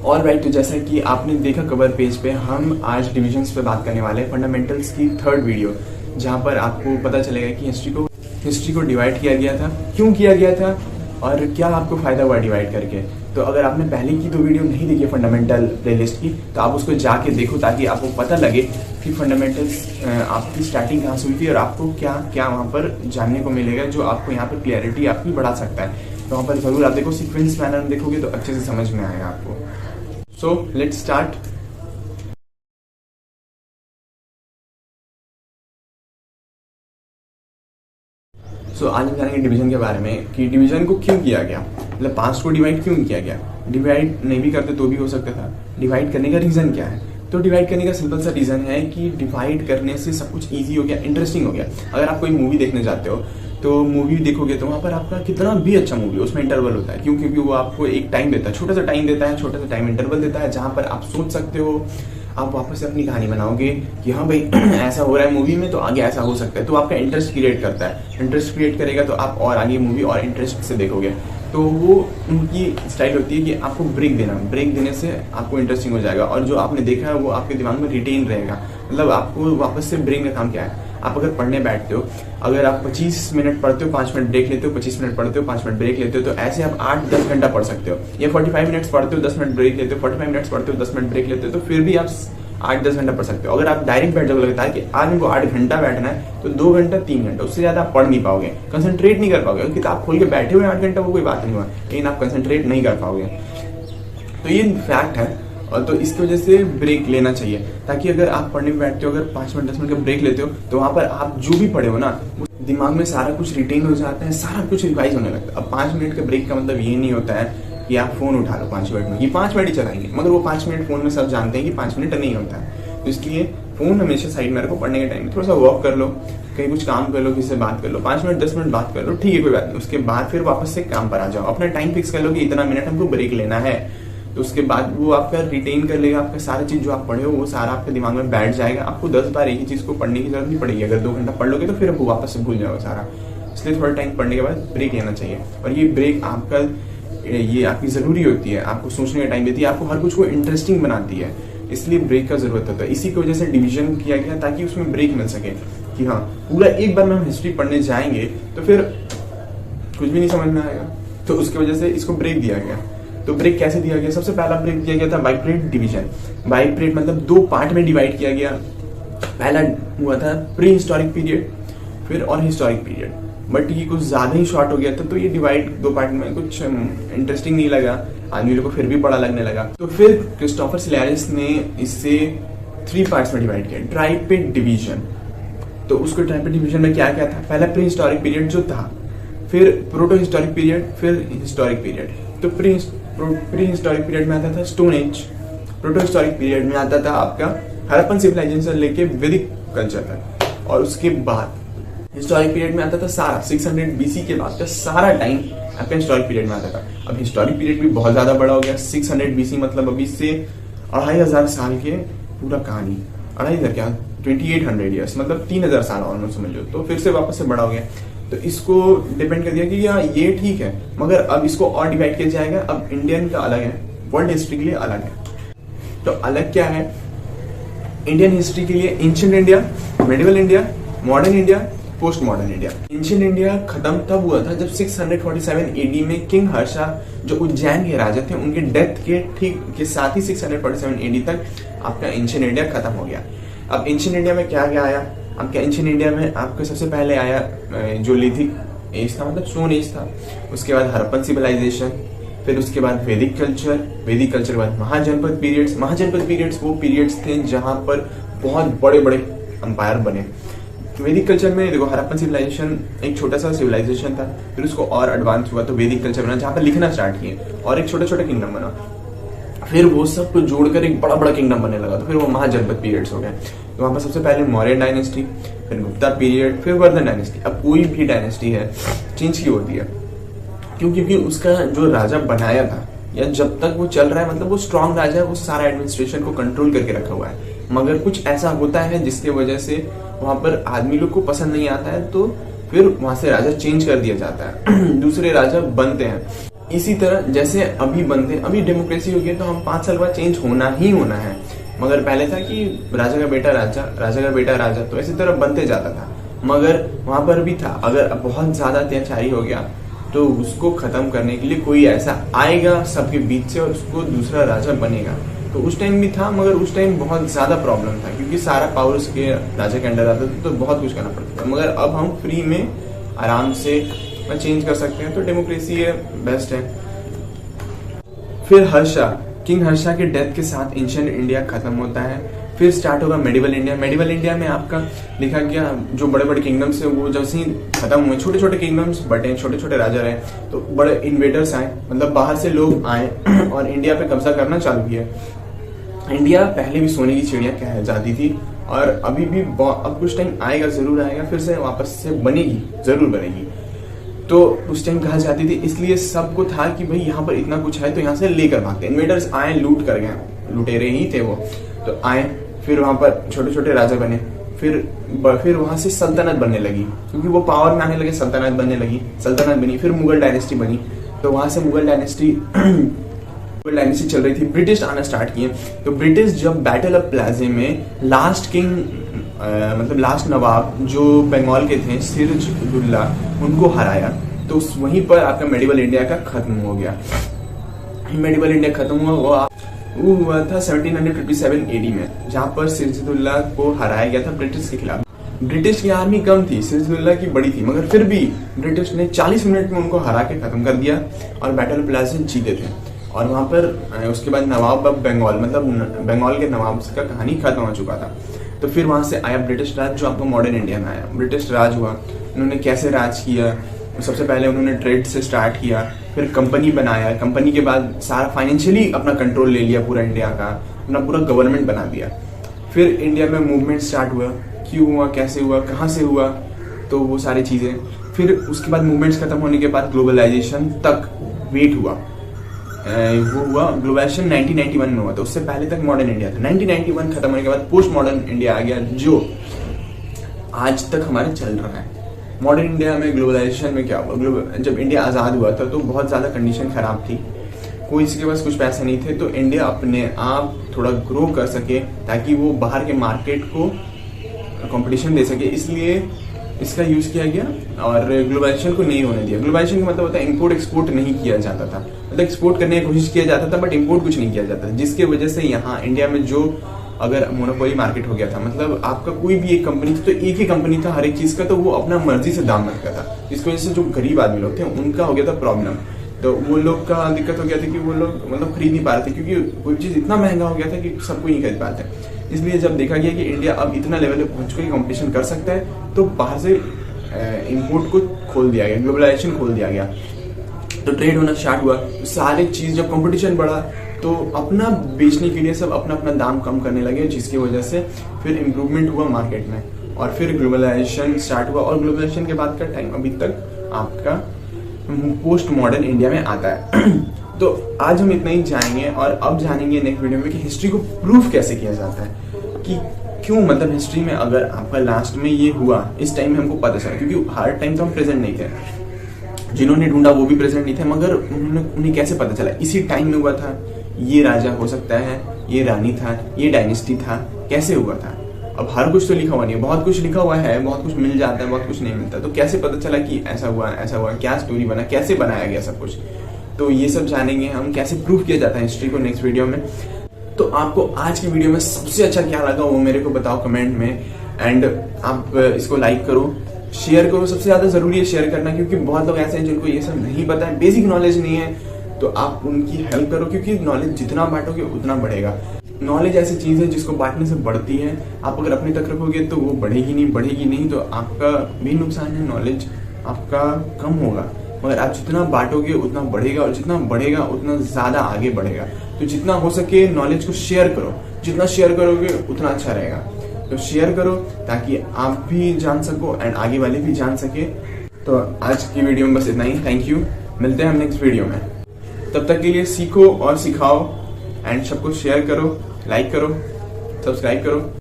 All right, तो जैसा कि आपने देखा कवर पेज पे, हम आज डिविजन्स पे बात करने वाले हैं, फंडामेंटल्स की थर्ड वीडियो, जहां पर आपको पता चलेगा कि हिस्ट्री को डिवाइड किया गया था, क्यों किया गया था और क्या आपको फायदा हुआ डिवाइड करके। तो अगर आपने पहले की तो वीडियो नहीं देखी फंडामेंटल प्लेलिस्ट की, तो आप उसको जाके देखो ताकि आपको पता लगे कि फंडामेंटल्स आपकी स्टार्टिंग कहाँ से हुई थी और आपको क्या क्या वहाँ पर जानने को मिलेगा जो आपको यहाँ पर क्लियरिटी आपकी बढ़ा सकता है। तो वहाँ पर जरूर आप देखो, सीक्वेंस मैनर में देखोगे तो अच्छे से समझ में आएगा आपको। So let's start. आज हम जानेंगे डिवीजन के बारे में कि डिवीजन को क्यों किया गया, मतलब पास्ट को डिवाइड क्यों किया गया। डिवाइड नहीं भी करते तो भी हो सकता था। डिवाइड करने का रीजन क्या है? तो डिवाइड करने का सिंपल सा रीजन है कि डिवाइड करने से सब कुछ इजी हो गया, इंटरेस्टिंग हो गया। अगर आप कोई मूवी देखने जाते हो तो मूवी देखोगे तो वहां पर आपका कितना भी अच्छा मूवी, उसमें इंटरवल होता है। क्यों? क्योंकि वो आपको एक टाइम देता है, छोटा सा टाइम देता है, छोटा सा टाइम इंटरवल देता है, जहां पर आप सोच सकते हो, आप वापस से अपनी कहानी बनाओगे कि हाँ भाई ऐसा हो रहा है मूवी में तो आगे ऐसा हो सकता है। तो आपका इंटरेस्ट क्रिएट करता है, इंटरेस्ट क्रिएट करेगा तो आप और आगे मूवी और इंटरेस्ट से देखोगे। तो वो उनकी स्टाइल होती है कि आपको ब्रेक देना, ब्रेक देने से आपको इंटरेस्टिंग हो जाएगा और जो आपने देखा है वो आपके दिमाग में रिटेन रहेगा। मतलब आपको वापस से ब्रेक का काम क्या है? आप अगर पढ़ने बैठते हो, अगर आप 25 मिनट पढ़ते हो, 5 मिनट ब्रेक लेते हो, 25 मिनट पढ़ते हो, 5 मिनट ब्रेक लेते हो, तो ऐसे आप 8-10 घंटा पढ़ सकते हो। या 45 मिनट्स पढ़ते हो, 10 मिनट ब्रेक लेते हो, 45 मिनट्स पढ़ते हो, 10 मिनट ब्रेक लेते हो, तो फिर भी आप 8-10 घंटा पढ़ सकते हो। अगर आप डायरेक्ट बैठ जाओगे, लगता है कि आज इनको 8 घंटा बैठना है, तो 2 घंटा 3 घंटा, उससे ज्यादा आप पढ़ नहीं पाओगे, कंसंट्रेट नहीं कर पाओगे। किताब खोल के बैठे हुए 8 घंटा वो कोई बात नहीं हुआ, लेकिन आप कंसंट्रेट नहीं कर पाओगे। तो ये फैक्ट है। और तो इसकी वजह से ब्रेक लेना चाहिए, ताकि अगर आप पढ़ने में बैठते हो, अगर 5 मिनट 10 मिनट का ब्रेक लेते हो, तो वहां पर आप जो भी पढ़े हो ना, दिमाग में सारा कुछ रिटेन हो जाता है, सारा कुछ रिवाइज होने लगता है। अब 5 मिनट का ब्रेक का मतलब ये नहीं होता है कि आप फोन उठा लो 5 मिनट में, ये 5 मिनट ही चलाएंगे, मगर वो 5 मिनट फोन में सब जानते हैं कि 5 मिनट नहीं होता है। तो इसलिए फोन हमेशा साइड में रखो, पढ़ने के टाइम थोड़ा सा वॉक कर लो, कहीं कुछ काम कर लो, किसी से बात कर लो, 5 मिनट 10 मिनट बात कर लो, ठीक है कोई बात नहीं। उसके बाद फिर वापस से काम पर आ जाओ, अपना टाइम फिक्स कर लो कि इतना मिनट हमको ब्रेक लेना है। तो उसके बाद वो आपका रिटेन कर लेगा, आपका सारा चीज जो आप पढ़े हो वो सारा आपके दिमाग में बैठ जाएगा। आपको 10 बार एक ही चीज को पढ़ने की जरूरत नहीं पड़ेगी। अगर 2 घंटा पढ़ लोगे तो फिर आपको वापस से भूल जाओगे सारा। इसलिए थोड़ा टाइम पढ़ने के बाद ब्रेक लेना चाहिए। और ये ब्रेक आपकी जरूरी होती है, आपको सोचने का टाइम देती है, आपको हर कुछ को इंटरेस्टिंग बनाती है, इसलिए ब्रेक का जरूरत होता है। इसी की वजह से डिवीजन किया गया, ताकि उसमें ब्रेक मिल सके कि हाँ पूरा एक बार में हम हिस्ट्री पढ़ने जाएंगे तो फिर कुछ भी नहीं समझ में आएगा। तो उसकी वजह से इसको ब्रेक दिया गया। तो ब्रेक कैसे दिया गया? सबसे पहला ब्रेक दिया गया था बाइपरेट डिवीजन। बाइपरेट मतलब 2 पार्ट में डिवाइड किया गया। पहला हुआ था प्री हिस्टोरिक पीरियड, फिर और हिस्टोरिक पीरियड। बट ये कुछ ज्यादा ही शॉर्ट हो गया था, तो ये डिवाइड 2 पार्ट में कुछ इंटरेस्टिंग नहीं लगा, आदमी लोग को फिर भी बड़ा लगने लगा। तो फिर क्रिस्टोफर सिलेरिस ने इसे 3 पार्ट्स में डिवाइड किया, ट्राइपेट डिवीजन। तो उसको ट्राइपेट डिवीजन में क्या क्या था? पहला प्री हिस्टोरिक पीरियड जो था, फिर प्रोटो हिस्टोरिक पीरियड, फिर हिस्टोरिक पीरियड। तो प्री हिस्टोरिक पीरियड में आता था stone age, proto historic period में आता था आपका हड़प्पन सिविलाइजेशन लेके वैदिक कल्चर तक, और उसके बाद हिस्टोरिक पीरियड में आता था सारा 600 BC के बाद का सारा टाइम आपका हिस्टोरिक पीरियड में आता था। अब हिस्टोरिक पीरियड भी बहुत ज्यादा बड़ा हो गया, 600 BC मतलब अभी से 2500 साल के पूरा कहानी, 2500 क्या 2800 ईयर्स, मतलब 3000 साल ऑलमोस्ट समझ लो। तो फिर से वापस से बड़ा हो गया। तो इसको डिपेंड कर दिया कि यार ये ठीक है, मगर अब इसको और डिवाइड किया जाएगा। अब इंडियन का अलग है, वर्ल्ड हिस्ट्री के लिए अलग है। तो अलग क्या है? इंडियन हिस्ट्री के लिए ancient India, medieval India, modern India, post modern India. Ancient India खत्म तब हुआ था जब 647 AD में किंग हर्षा जो उज्जैन के राजा थे, उनके डेथ के ठीक के साथ ही 647 AD तक आपका एंशिएंट इंडिया खत्म हो गया। अब एंशिएंट इंडिया में क्या क्या आया? आपके एंशिएंट इंडिया में आपको सबसे पहले आया जो लिथिक एज था, मतलब स्टोन एज था। उसके बाद हड़प्पन सिविलाइजेशन, फिर उसके बाद वैदिक कल्चर, वैदिक कल्चर के बाद महाजनपद पीरियड्स। महाजनपद पीरियड्स वो पीरियड्स थे जहां पर बहुत बड़े बड़े अंपायर बने। वैदिक कल्चर में देखो, हड़प्पन सिविलाइजेशन एक छोटा सा सिविलाइजेशन था, फिर उसको और एडवांस हुआ तो वैदिक कल्चर बना, जहां पर लिखना स्टार्ट किए और एक छोटा छोटा किंगडम बना। फिर वो सब को जोड़कर एक बड़ा बड़ा किंगडम बनने लगा, तो फिर वो महाजनपद पीरियड्स हो गए। तो वहां पर सबसे पहले मौर्य डायनेस्टी, फिर गुप्ता पीरियड, फिर वर्धन डायनेस्टी। अब कोई भी डायनेस्टी है चेंज की होती है, क्योंकि उसका जो राजा बनाया था या जब तक वो चल रहा है, मतलब वो स्ट्रांग राजा है, वो सारा एडमिनिस्ट्रेशन को कंट्रोल करके रखा हुआ है। मगर कुछ ऐसा होता है जिसके वजह से वहां पर आदमी लोग को पसंद नहीं आता है, तो फिर वहां से राजा चेंज कर दिया जाता है, दूसरे राजा बनते हैं। इसी तरह जैसे अभी बनते, अभी डेमोक्रेसी हो गई तो हम 5 साल बाद चेंज होना ही होना है, मगर पहले था कि राजा का बेटा राजा, राजा का बेटा राजा, तो इसी तरह बनते जाता था। मगर वहां पर भी था, अगर बहुत ज्यादा अत्याचारी हो गया तो उसको खत्म करने के लिए कोई ऐसा आएगा सबके बीच से और उसको दूसरा राजा बनेगा। तो उस टाइम भी था, मगर उस टाइम बहुत ज्यादा प्रॉब्लम था क्योंकि सारा पावर उसके राजा के अंडर आता था, तो बहुत कुछ करना पड़ता था। मगर अब हम फ्री में आराम से चेंज कर सकते हैं, तो डेमोक्रेसी है, बेस्ट है। फिर हर्षा, किंग हर्षा के डेथ के साथ एंशिएंट इंडिया खत्म होता है। फिर स्टार्ट होगा मेडिवल इंडिया। मेडिवल इंडिया में आपका लिखा गया जो बड़े बड़े किंगडम्स है वो जब से खत्म हुए, छोटे छोटे किंगडम्स बटे, छोटे छोटे राजा रहे, तो बड़े इन्वेडर्स आए, मतलब बाहर से लोग आए और इंडिया पे कब्जा करना चालू किया। इंडिया पहले भी सोने की चिड़िया कह जाती थी और अभी भी अब कुछ टाइम आएगा, जरूर आएगा, फिर से वापस से बनेगी, जरूर बनेगी। तो उस टाइम कहा जाती थी, इसलिए सबको था कि भाई यहाँ पर इतना कुछ है तो यहाँ से लेकर भागते। इन्वेडर्स आए, लूट कर गए, लुटेरे ही थे वो, तो आए, फिर वहां पर छोटे छोटे राजा बने, फिर वहां से सल्तनत बनने लगी, क्योंकि वो पावर में आने लगे, सल्तनत बनने लगी, सल्तनत बनी, फिर मुगल डायनेस्टी बनी। तो वहां से मुगल डायनेस्टी चल रही थी, ब्रिटिश आना स्टार्ट किए। तो ब्रिटिश जब बैटल ऑफ प्लाजे में लास्ट किंग मतलब लास्ट नवाब जो बंगाल के थे सिराजुद्दौला, उनको हराया, तो वहीं पर आपका मेडिवल इंडिया का खत्म हो गया। मेडिवल इंडिया खत्म हुआ वो हुआ था 1757 AD में, जहां पर सिराजुद्दौला को हराया गया था ब्रिटिश के खिलाफ। ब्रिटिश की आर्मी कम थी, सिराजुद्दौला की बड़ी थी, मगर फिर भी ब्रिटिश ने 40 मिनट में उनको हरा के खत्म कर दिया और बैटल ऑफ प्लाज़ा जीते थे। और वहां पर उसके बाद नवाब ऑफ बंगाल, मतलब बंगाल के नवाब का कहानी खत्म हो चुका था। तो फिर वहां से आया ब्रिटिश राज, जो आपको मॉडर्न इंडिया में आया। ब्रिटिश राज हुआ, उन्होंने कैसे राज किया, सबसे पहले उन्होंने ट्रेड से स्टार्ट किया, फिर कंपनी बनाया, कंपनी के बाद सारा फाइनेंशियली अपना कंट्रोल ले लिया पूरा इंडिया का, अपना पूरा गवर्नमेंट बना दिया। फिर इंडिया में मूवमेंट स्टार्ट हुआ, क्यों हुआ, कैसे हुआ, कहाँ से हुआ, तो वो सारी चीजें। फिर उसके बाद मूवमेंट्स खत्म होने के बाद ग्लोबलाइजेशन तक वेट हुआ, वो हुआ ग्लोबलाइजेशन 1991 में हुआ था, उससे पहले तक मॉडर्न इंडिया था। 1991 खत्म होने के बाद पोस्ट मॉडर्न इंडिया आ गया, जो आज तक हमारे चल रहा है। मॉडर्न इंडिया में ग्लोबलाइजेशन में क्या हुआ, जब इंडिया आज़ाद हुआ था तो बहुत ज़्यादा कंडीशन खराब थी, कोई इसके पास कुछ पैसे नहीं थे, तो इंडिया अपने आप थोड़ा ग्रो कर सके ताकि वो बाहर के मार्केट को कंपटीशन दे सके, इसलिए इसका यूज़ किया गया और ग्लोबलाइजेशन को नहीं होने दिया। ग्लोबलाइजेशन का मतलब होता है इम्पोर्ट एक्सपोर्ट नहीं किया जाता था, मतलब एक्सपोर्ट करने की कोशिश किया जाता था बट इम्पोर्ट कुछ नहीं किया जाता था, जिसके वजह से यहाँ इंडिया में जो अगर मोनोपोली मार्केट हो गया था, मतलब आपका कोई भी एक कंपनी थी तो एक ही कंपनी था हर एक चीज का, तो वो अपना मर्जी से दाम रखता था, जिसकी वजह से जो गरीब आदमी लोग थे उनका हो गया था प्रॉब्लम। तो वो लोग का दिक्कत हो गया था कि वो लोग मतलब खरीद नहीं पा रहे थे, क्योंकि कोई चीज इतना महंगा हो गया था कि सब कोई नहीं खरीद पाते। इसलिए जब देखा गया कि इंडिया अब इतना लेवल पे पहुंच के कंपटीशन कर सकता है, तो बाहर से इम्पोर्ट को खोल दिया गया, ग्लोबलाइजेशन खोल दिया गया, तो ट्रेड होना स्टार्ट हुआ। सारी चीज जब कंपटीशन बढ़ा तो अपना बेचने के लिए सब अपना अपना दाम कम करने लगे, जिसकी वजह से फिर इम्प्रूवमेंट हुआ मार्केट में और फिर ग्लोबलाइजेशन स्टार्ट हुआ। और ग्लोबलाइजेशन के बाद का टाइम अभी तक आपका पोस्ट मॉडर्न इंडिया में आता है। तो आज हम इतना ही जानेंगे और अब जानेंगे नेक्स्ट वीडियो में कि हिस्ट्री को प्रूफ कैसे किया जाता है, कि क्यों मतलब हिस्ट्री में अगर आपका लास्ट में ये हुआ, इस टाइम में हमको पता चला, क्योंकि हर टाइम तो हम प्रेजेंट नहीं थे, जिन्होंने ढूंढा वो भी प्रेजेंट नहीं थे, मगर उन्हें कैसे पता चला इसी टाइम में हुआ था, ये राजा हो सकता है, ये रानी था, ये डायनेस्टी था, कैसे हुआ था। अब हर कुछ तो लिखा हुआ नहीं है, बहुत कुछ लिखा हुआ है, बहुत कुछ मिल जाता है, बहुत कुछ नहीं मिलता, तो कैसे पता चला कि ऐसा हुआ, क्या स्टोरी बना, कैसे बनाया गया सब कुछ, तो ये सब जानेंगे हम, कैसे प्रूफ किया जाता है हिस्ट्री को नेक्स्ट वीडियो में। तो आपको आज की वीडियो में सबसे अच्छा क्या लगा वो मेरे को बताओ कमेंट में, एंड आप इसको लाइक करो, शेयर करो, सबसे ज्यादा जरूरी है शेयर करना, क्योंकि बहुत लोग ऐसे हैं जिनको ये सब नहीं पता है, बेसिक नॉलेज नहीं है, तो आप उनकी हेल्प करो, क्योंकि नॉलेज जितना बांटोगे उतना बढ़ेगा। नॉलेज ऐसी चीज है जिसको बांटने से बढ़ती है, आप अगर अपने तक रखोगे तो वो बढ़ेगी नहीं तो आपका भी नुकसान है, नॉलेज आपका कम होगा, मगर आप जितना बांटोगे उतना बढ़ेगा, और जितना बढ़ेगा उतना ज्यादा आगे बढ़ेगा। तो जितना हो सके नॉलेज को शेयर करो, जितना शेयर करोगे उतना अच्छा रहेगा, तो शेयर करो ताकि आप भी जान सको एंड आगे वाले भी जान सके। तो आज की वीडियो में बस इतना ही, थैंक यू, मिलते हैं हम नेक्स्ट वीडियो में, तब तक के लिए सीखो और सिखाओ एंड सबको शेयर करो, लाइक करो, सब्सक्राइब करो।